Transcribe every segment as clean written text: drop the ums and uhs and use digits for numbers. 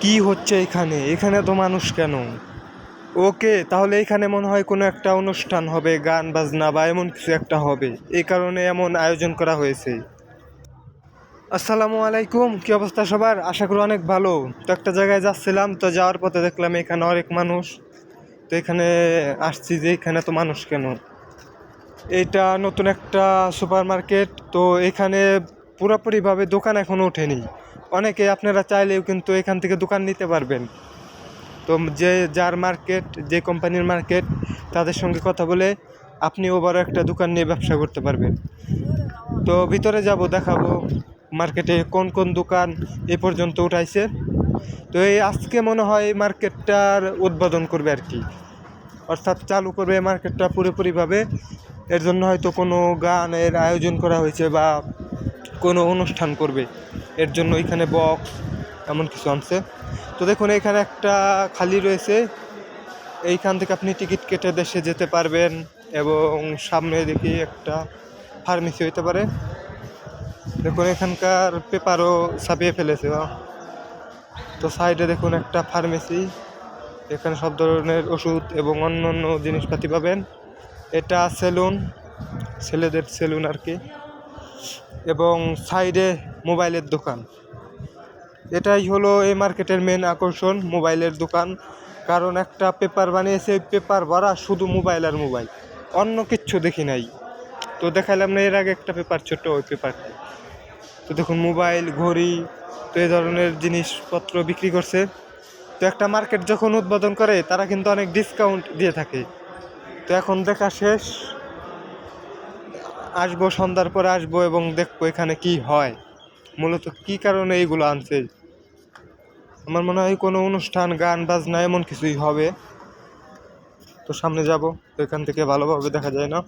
কি হচ্ছে এখানে? এখানে তো মানুষ কেন? ওকে, তাহলে এখানে মনে হয় কোনো একটা অনুষ্ঠান হবে, গান বাজনা বা এমন কিছু একটা হবে, এই কারণে এমন আয়োজন করা হয়েছে। আসসালামু আলাইকুম, কি অবস্থা সবার? আশা করি অনেক ভালো। তো একটা জায়গায় যাচ্ছিলাম, তো যাওয়ার পথে দেখলাম এখানে অনেক মানুষ। তো এখানে আসছি যে এখানে তো মানুষ কেন। এটা নতুন একটা সুপার মার্কেট, তো এখানে পুরোপুরিভাবে দোকান এখনও ওঠেনি। অনেকে আপনারা চাইলেও কিন্তু এখান থেকে দোকান নিতে পারবেন। তো যার মার্কেট, যে কোম্পানির মার্কেট, তাদের সঙ্গে কথা বলে আপনিও বড় একটা দোকান নিয়ে ব্যবসা করতে পারবেন। তো ভিতরে যাব, দেখাবো মার্কেটে কোন কোন দোকান এ পর্যন্ত উঠাইছে। তো এই আজকে মনে হয় মার্কেটটার উদ্বোধন করবে আর কি, অর্থাৎ চালু করবে মার্কেটটা পুরোপুরিভাবে। এর জন্য হয়তো কোনো গানের আয়োজন করা হয়েছে বা কোনো অনুষ্ঠান করবে, এর জন্য এখানে বক্স এমন কিছু আনছে। তো দেখুন এখানে একটা খালি রয়েছে, এইখান থেকে আপনি টিকিট কেটে দেশে যেতে পারবেন। এবং সামনে দেখি একটা ফার্মেসি হইতে পারে। দেখুন এখানকার পেপারও ছাপিয়ে ফেলেছে। তো সাইডে দেখুন একটা ফার্মেসি, এখানে সব ধরনের ওষুধ এবং অন্য অন্য জিনিসপাতি পাবেন। এটা সেলুন, ছেলেদের সেলুন আর কি। এবং সাইডে মোবাইলের দোকান। এটাই হলো এই মার্কেটের মেন আকর্ষণ, মোবাইলের দোকান। কারণ একটা পেপার বানিয়েছে, পেপার ভরা শুধু মোবাইল আর মোবাইল, অন্য কিচ্ছু দেখি নাই। তো দেখাইলাম না এর আগে একটা পেপার, ছোট ওই পেপারটি। তো দেখুন মোবাইল, ঘড়ি, তো এই ধরনের জিনিসপত্র বিক্রি করছে। তো একটা মার্কেট যখন উদ্বোধন করে তারা কিন্তু অনেক ডিসকাউন্ট দিয়ে থাকে। তো এখন দেখা শেষ, আসবো সন্ধ্যার পরে আসবো এবং দেখবো এখানে কি হয়, মূলত কি কারণে এইগুলো আনছে। আমার মনে হয় কোনো অনুষ্ঠান, গান বাজনা এমন কিছুই হবে। তো সামনে যাব, তো এখান থেকে ভালোভাবে দেখা যায় না।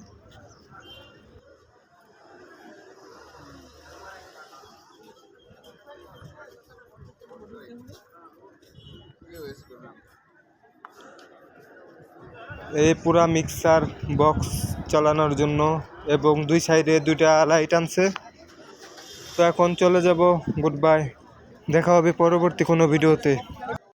এই পুরা মিক্সার বক্স চালানোর জন্য, এবং দুই সাইডে দুইটা লাইট আনছে। তো এখন চলে যাব, গুড বাই, দেখা হবে পরবর্তী কোনো ভিডিওতে।